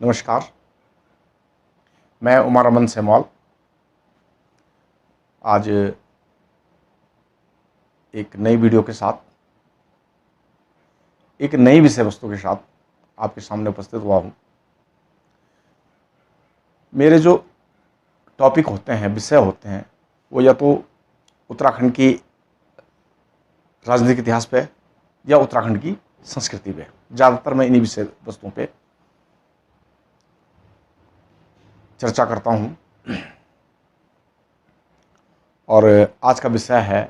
नमस्कार। मैं उमा रमन सेमवाल आज एक नई वीडियो के साथ, एक नई विषय वस्तु के साथ आपके सामने उपस्थित हुआ हूँ। मेरे जो टॉपिक होते हैं, विषय होते हैं, वो या तो उत्तराखंड की राजनीतिक इतिहास पे या उत्तराखंड की संस्कृति पे, ज़्यादातर मैं इन्हीं विषय वस्तुओं पे चर्चा करता हूँ। और आज का विषय है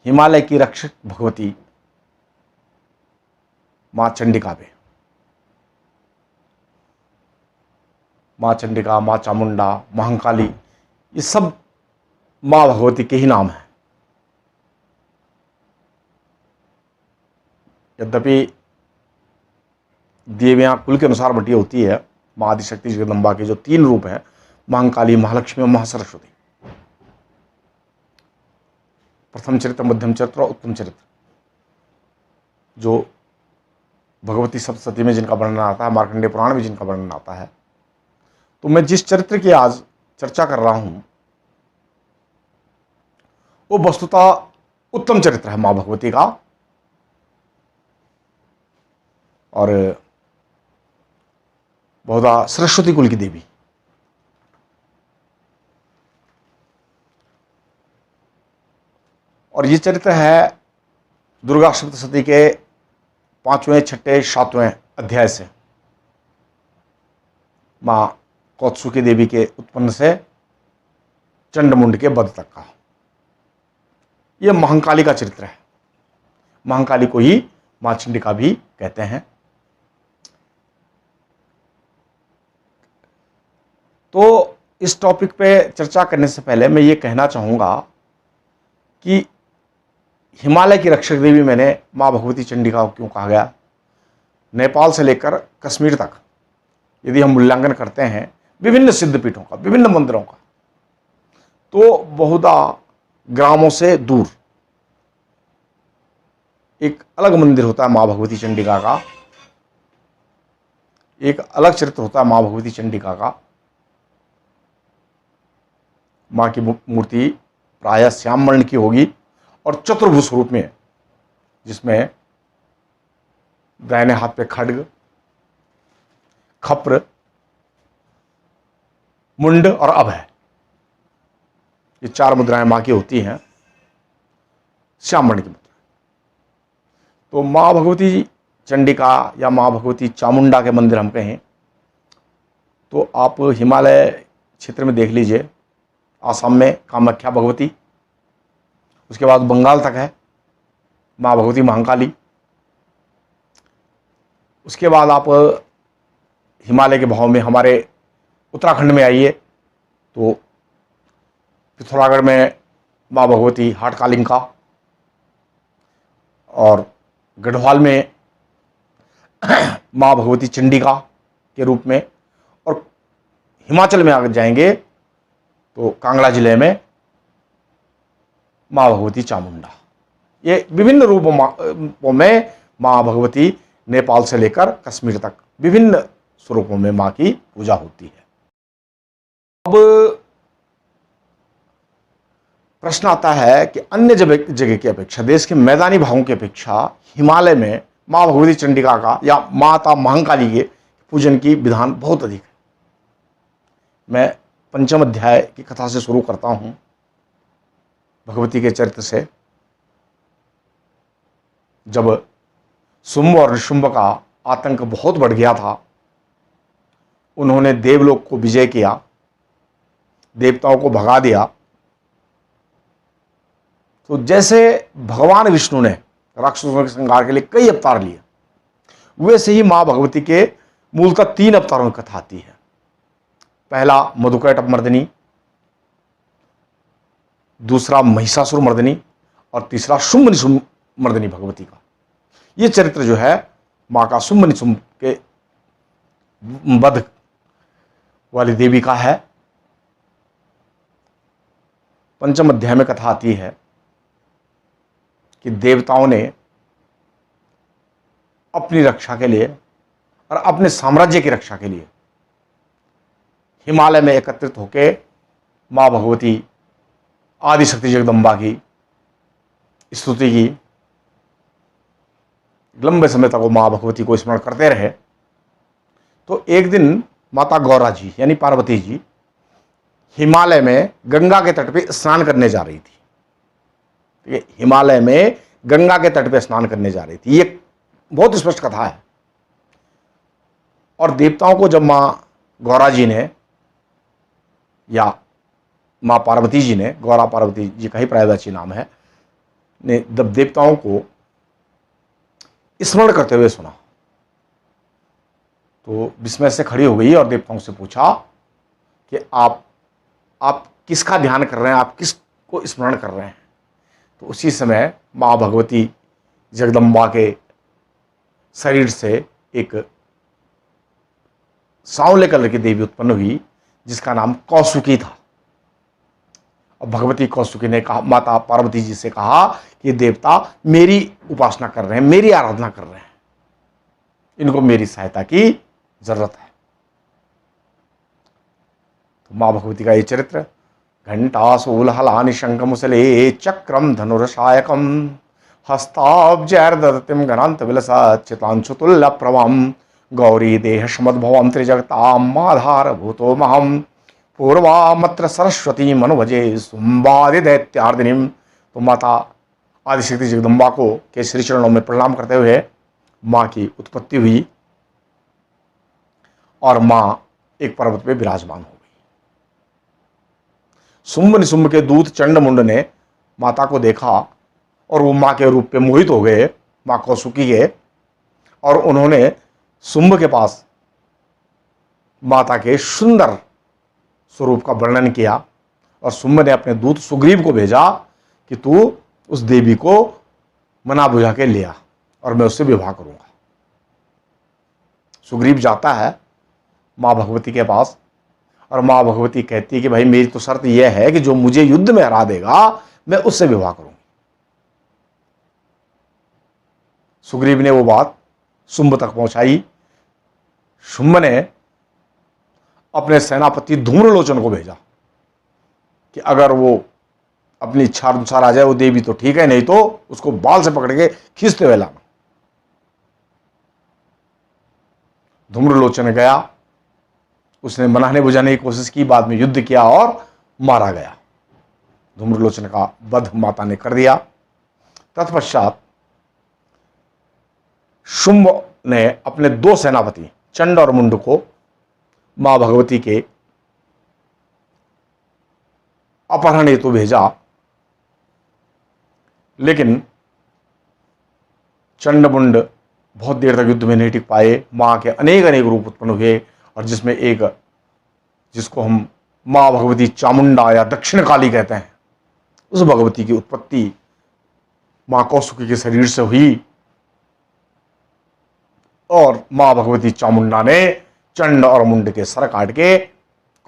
हिमालय की रक्षक भगवती माँ चंडिका पे। माँ चंडिका, माँ चामुंडा, महाकाली, ये सब माँ भगवती के ही नाम हैं। यद्यपि देवियाँ कुल के अनुसार बटी होती है। माँ आदिशक्ति जगदम्बा के जो 3 रूप हैं, महाकाली, महालक्ष्मी और महासरस्वती, प्रथम चरित्र, मध्यम चरित्र और उत्तम चरित्र, जो भगवती सप्तशती में जिनका वर्णन आता है, मार्कंडेय पुराण में जिनका वर्णन आता है। तो मैं जिस चरित्र की आज चर्चा कर रहा हूं वो वस्तुतः उत्तम चरित्र है मां भगवती का, और बहुधा सरस्वती कुल की देवी। और ये चरित्र है दुर्गा सप्तशती के 5वें, 6ठे, 7वें अध्याय से, मां कौत्सुकी देवी के उत्पन्न से चंडमुंड के वध तक का। यह महाकाली का चरित्र है। महाकाली को ही मां चंडिका भी कहते हैं। तो इस टॉपिक पे चर्चा करने से पहले मैं ये कहना चाहूँगा कि हिमालय की रक्षक देवी मैंने माँ भगवती चंडिका को क्यों कहा गया। नेपाल से लेकर कश्मीर तक यदि हम मूल्यांकन करते हैं विभिन्न सिद्धपीठों का, विभिन्न मंदिरों का, तो बहुधा ग्रामों से दूर एक अलग मंदिर होता है माँ भगवती चंडिका का, एक अलग चरित्र होता है माँ भगवती चंडिका का। माँ की मूर्ति प्रायः श्याम वर्ण की होगी और चतुर्भुज स्वरूप में, जिसमें दाहिने हाथ पे खड्ग, खप्र, मुंड और अभय, ये 4 मुद्राएं मां की होती हैं, श्याम वर्ण की मुद्रा। तो मां भगवती चंडिका या मां भगवती चामुंडा के मंदिर हम कहें तो आप हिमालय क्षेत्र में देख लीजिए। आसाम में कामाख्या भगवती, उसके बाद बंगाल तक है माँ भगवती महाकाली। उसके बाद आप हिमालय के भाव में हमारे उत्तराखंड में आइए तो पिथौरागढ़ में माँ भगवती हाटकालिंका, और गढ़वाल में माँ भगवती चंडिका के रूप में, और हिमाचल में आगे जाएंगे तो कांगड़ा जिले में माँ भगवती चामुंडा। ये विभिन्न रूपों में माँ भगवती नेपाल से लेकर कश्मीर तक विभिन्न स्वरूपों में माँ की पूजा होती है। अब प्रश्न आता है कि अन्य जगह की अपेक्षा, देश के मैदानी भागों की अपेक्षा हिमालय में माँ भगवती चंडिका का या माता महाकाली के पूजन की विधान बहुत अधिक है। मैं पंचम अध्याय की कथा से शुरू करता हूं, भगवती के चरित्र से। जब शुंभ और निशुंभ का आतंक बहुत बढ़ गया था, उन्होंने देवलोक को विजय किया, देवताओं को भगा दिया, तो जैसे भगवान विष्णु ने राक्षसों के संहार के लिए कई अवतार लिए, वैसे ही मां भगवती के मूलतः 3 अवतारों की कथा आती है। पहला मधुकैटभ मर्दिनी, दूसरा महिषासुर मर्दिनी, और तीसरा शुंभ निशुंभ मर्दिनी भगवती का। ये चरित्र जो है मां का शुंभ निशुंभ के वध वाली देवी का है। पंचम अध्याय में कथा आती है कि देवताओं ने अपनी रक्षा के लिए और अपने साम्राज्य की रक्षा के लिए हिमालय में एकत्रित होकर मां भगवती आदिशक्ति जगदम्बा की स्तुति की। लंबे समय तक वो मां भगवती को स्मरण करते रहे। तो एक दिन माता गौरा जी यानी पार्वती जी हिमालय में गंगा के तट पे स्नान करने जा रही थी। हिमालय में गंगा के तट पे स्नान करने जा रही थी। ये बहुत स्पष्ट कथा है। और देवताओं को जब मां गौरा जी ने या मां पार्वती जी ने, गौरा पार्वती जी का ही पर्यायवाची नाम है, ने जब देवताओं को स्मरण करते हुए सुना तो विस्मय से खड़ी हो गई और देवताओं से पूछा कि आप किसका ध्यान कर रहे हैं, आप किसको स्मरण कर रहे हैं। तो उसी समय मां भगवती जगदम्बा के शरीर से एक सांवले कलर की देवी उत्पन्न हुई जिसका नाम कौसुकी था। और भगवती कौसुकी ने कहा, माता पार्वती जी से कहा कि देवता मेरी उपासना कर रहे हैं, मेरी आराधना कर रहे हैं, इनको मेरी सहायता की जरूरत है। तो मां भगवती का ये चरित्र घंटासूलहलानि शंखमुसले चक्रम धनुरसायकम हस्ताब्जैर्दधतिं घनांत विलसच्चितांशुतुल्य प्रभम गौरी देह समद्भवं त्रिजगतां माधार भूतो महम पूर्वामत्र सरस्वती मनुभजे सुम्बादि दैत्यार्दिनीम। तो माता आदिशक्ति जगदम्बा को के श्री चरणों में प्रणाम करते हुए मां की उत्पत्ति हुई और मां एक पर्वत पे विराजमान हो गई। शुंभ निशुंभ के दूत चंडमुंड ने माता को देखा और वो मां के रूप पे मोहित हो गए, मां कौसुकी के, और उन्होंने शुंभ के पास माता के सुंदर स्वरूप का वर्णन किया। और शुंभ ने अपने दूत सुग्रीव को भेजा कि तू उस देवी को मना बुझा के ले आ और मैं उससे विवाह करूंगा। सुग्रीव जाता है मां भगवती के पास और मां भगवती कहती है कि भाई मेरी तो शर्त यह है कि जो मुझे युद्ध में हरा देगा मैं उससे विवाह करूंगी। सुग्रीव ने वो बात शुंभ तक पहुंचाई। शुंभ ने अपने सेनापति धूम्रलोचन को भेजा कि अगर वो अपनी इच्छा अनुसार आ जाए वो देवी तो ठीक है, नहीं तो उसको बाल से पकड़ के खींचते हुए लाना। धूम्रलोचन गया, उसने मनाने बुझाने की कोशिश की, बाद में युद्ध किया और मारा गया। धूम्रलोचन का वध माता ने कर दिया। तत्पश्चात शुंभ ने अपने दो सेनापति चंड और मुंड को मां भगवती के अपहरण हेतु भेजा, लेकिन चंड मुंड बहुत देर तक युद्ध में नहीं टिक पाए। मां के अनेक अनेक रूप उत्पन्न हुए और जिसमें एक जिसको हम मां भगवती चामुंडा या दक्षिण काली कहते हैं, उस भगवती की उत्पत्ति मां कौसुकी के शरीर से हुई और मां भगवती चामुंडा ने चंड और मुंड के सर काट के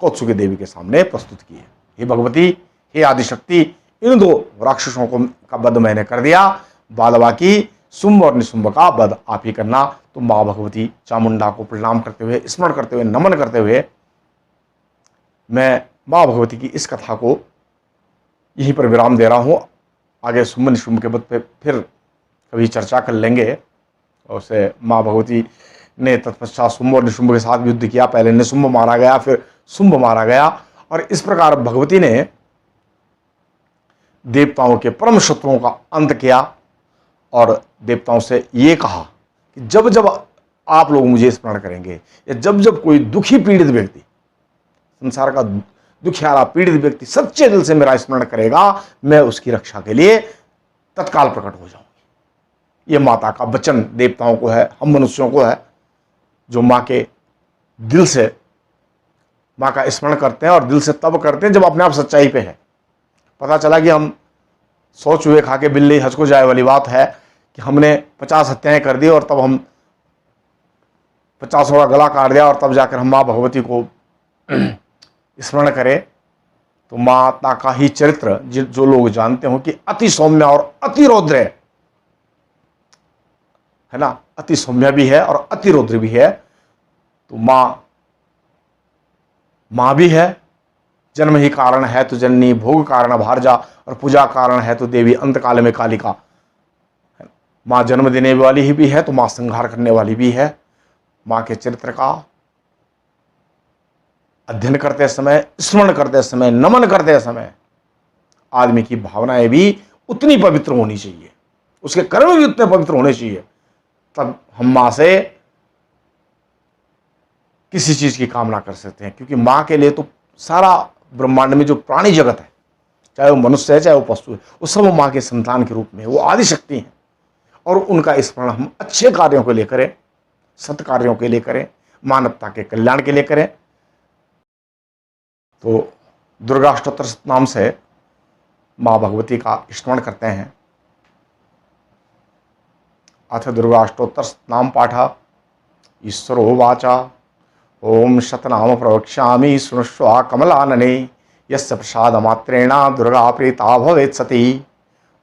कौसुकी देवी के सामने प्रस्तुत किए। हे भगवती, हे आदिशक्ति, इन दो राक्षसों को का वध मैंने कर दिया, बाद बाकी शुंभ और निशुंभ का वध आप ही करना। तो मां भगवती चामुंडा को प्रणाम करते हुए, स्मरण करते हुए, नमन करते हुए मैं मां भगवती की इस कथा को यहीं पर विराम दे रहा हूं। आगे शुंभ निशुंभ के वध पे फिर कभी चर्चा कर लेंगे। और उसे मां भगवती ने तत्पश्चात शुंभ और निशुंभ के साथ युद्ध किया। पहले निशुंभ मारा गया, फिर शुंभ मारा गया, और इस प्रकार भगवती ने देवताओं के परम शत्रुओं का अंत किया और देवताओं से ये कहा कि जब जब आप लोग मुझे स्मरण करेंगे या जब जब कोई दुखी पीड़ित व्यक्ति, संसार का दुखियारा पीड़ित व्यक्ति सच्चे दिल से मेरा स्मरण करेगा, मैं उसकी रक्षा के लिए तत्काल प्रकट हो जाऊंगी। ये माता का वचन देवताओं को है, हम मनुष्यों को है, जो मां के दिल से मां का स्मरण करते हैं और दिल से तब करते हैं जब अपने आप सच्चाई पे है। पता चला कि हम 100 चूहे खा के बिल्ली हज को जाए वाली बात है कि हमने 50 हत्याएं कर दी और तब हम 50 का गला काट दिया और तब जाकर हम मां भगवती को स्मरण करें। तो माता का ही चरित्र जो लोग जानते हो कि अति सौम्य और अति रौद्र है ना, अति सौम्य भी है और अति रौद्र भी है, तो माँ भी है, जन्म ही कारण है तो जननी, भोग कारण भारजा, और पूजा कारण है तो देवी अंतकाल में कालिका। माँ जन्म देने वाली ही भी है तो माँ संहार करने वाली भी है। माँ के चरित्र का अध्ययन करते समय, स्मरण करते समय, नमन करते समय आदमी की भावनाएं भी उतनी पवित्र होनी चाहिए, उसके कर्म भी उतने पवित्र होने चाहिए, तब हम माँ से किसी चीज की कामना कर सकते हैं। क्योंकि माँ के लिए तो सारा ब्रह्मांड में जो प्राणी जगत है, चाहे वो मनुष्य है चाहे वो पशु है, वो सब माँ के संतान के रूप में, वो आदि शक्ति हैं। और उनका स्मरण हम अच्छे कार्यों के लिए करें, सत्कार्यों के लिए करें, मानवता के कल्याण के लिए करें। तो दुर्गा अष्टोत्तर नाम से माँ भगवती का स्मरण करते हैं। अथ दुर्गा अष्टोत्तर नाम पाठ। ईश्वरो वाचा ओम शतनाम प्रवक्ष्यामि शृणुष्व कमलानने यस्य प्रसाद मात्रेण दुर्गा प्रीता भवेत् सती।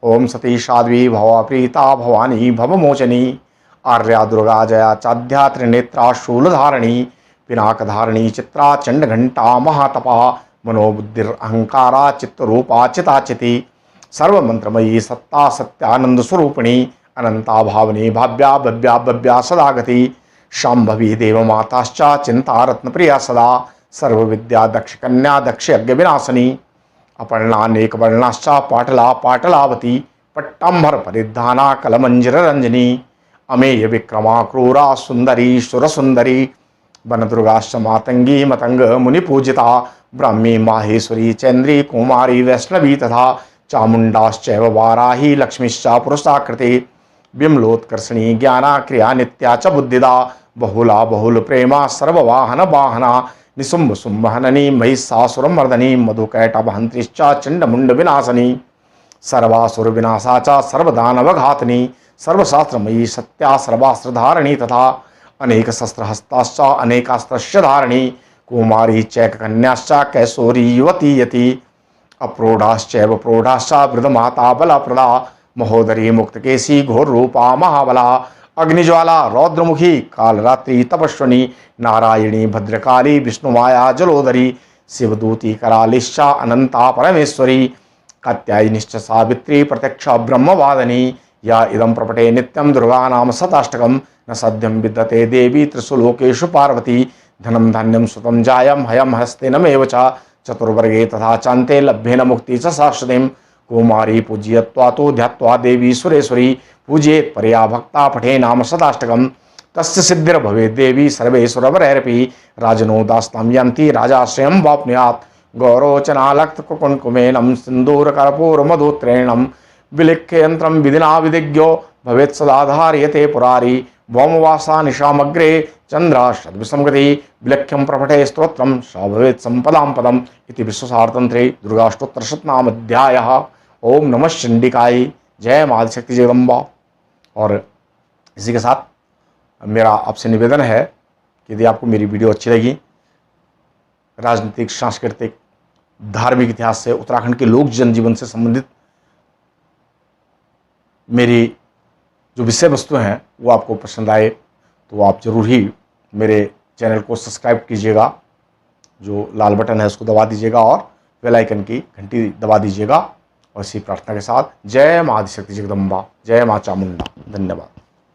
ओम सती साध्वी भवा प्रीता भवानी भवमोचनी आर्या दुर्गा जया चाध्या त्रिनेत्रा शूलधारिणी पिनाकधारिणी चित्रा चंडघंटा महातपा मनोबुद्धिरहंकारा चित्तरूपा चिताचिति सर्वमंत्रमयी सत्ता सत्यानंद स्वरूपिणी अनंता भावनी भाव्या भव्या भव्या सदागति शांभवी देवमाताश्च चिंता रत्नप्रिया सदा सर्वविद्या दक्ष कन्या दक्ष यज्ञ विनाशनी अपर्णानेक वर्णाश्च पाटला पाटलावती पट्टांबर परिधाना कलमंजर रंजनी अमेय विक्रमा क्रूरा सुंदरी सुरसुंदरी वनदुर्गाश्च मातंगी मतंग मुनिपूजिता ब्राह्मी माहेश्वरी चैन्द्री कुमारी वैष्णवी तथा चामुंडाश्चैव वाराही लक्ष्मीश्च पुरुषाकृति बिमलोत्कर्षणी ज्ञाना क्रिया नित्या च बुद्धिदा बहुला बहुल प्रेमा सर्ववाहन वाहना निशुंभ शुंभहननी महिषासुरमर्दनी मधुकैटभहंत्रिश्च चंडमुंड विनाशनी सर्वासुर विनाशा च सर्वदानवघातनी सर्वशास्त्रमयी सत्या सर्वास्त्रधारिणी तथा अनेक शस्त्रहस्ताश्च अनेकास्त्रस्य धारिणी कुमारी चैककन्याश्च कैशोरी युवती यति अप्रोढ़ाश्चैव प्रौढ़ाश्च वृद्धमाता बलप्रदा महोदरी मुक्तकेशी घोर रूपा महाबला अग्निज्वाला रौद्रमुखी कालरात्रि तपस्विनी नारायणी भद्रकाली विष्णुमाया जलोदरी शिवदूती करालिश्चा अनंता परमेश्वरी कात्यायनिश्च सावित्री प्रत्यक्ष ब्रह्मवादिनी या इदं प्रपटे नित्यं दुर्गा नाम शताष्टकं न सद्यं विद्यते देवी त्रिषु पार्वती धनं धान्यं सुतं जायं हयं हस्तेनमेव च चतुर्वर्गे तथा चान्ते लभ्येन मुक्ति च शाश्वतीं कुमारी पूज्यत्वा तो ध्यात्वा देवी सुरेश्वरी पूजेत परया भक्ता पठे नाम शताष्टकं तस्य सिद्धिर्भवेत् देवी सर्वेश्वरवरैरपि राजनो दास्तां यन्ति राजाश्रयं वाप्नुयात् गौरोचनालक्तकुकुङ्कुमेनं सिन्दूरकर्पूरमधुत्रेणं विलिख्य यंत्रं विधिना विधिज्ञो भवेत् सदा धार्यते पुरारी भौमवासा निशामग्रे चंद्र षद्विसंगति विलख्यं प्रपठे स्तोत्रं स भवेत् संपदां पदम् इति विश्वसारतंत्रे दुर्गाष्टोत्तर शतनामाध्यायः। ओम नमः चंडिकाय। जय माँ आदिशक्ति जगदम्बा। और इसी के साथ मेरा आपसे निवेदन है कि यदि आपको मेरी वीडियो अच्छी लगी, राजनीतिक, सांस्कृतिक, धार्मिक इतिहास से, उत्तराखंड के लोक जनजीवन से संबंधित मेरी जो विषय वस्तु हैं वो आपको पसंद आए तो आप जरूर ही मेरे चैनल को सब्सक्राइब कीजिएगा, जो लाल बटन है उसको दबा दीजिएगा और बेल आइकन की घंटी दबा दीजिएगा। और इसी प्रार्थना के साथ जय माँ आदिशक्ति जगदम्बा, जय माँ चामुंडा। धन्यवाद।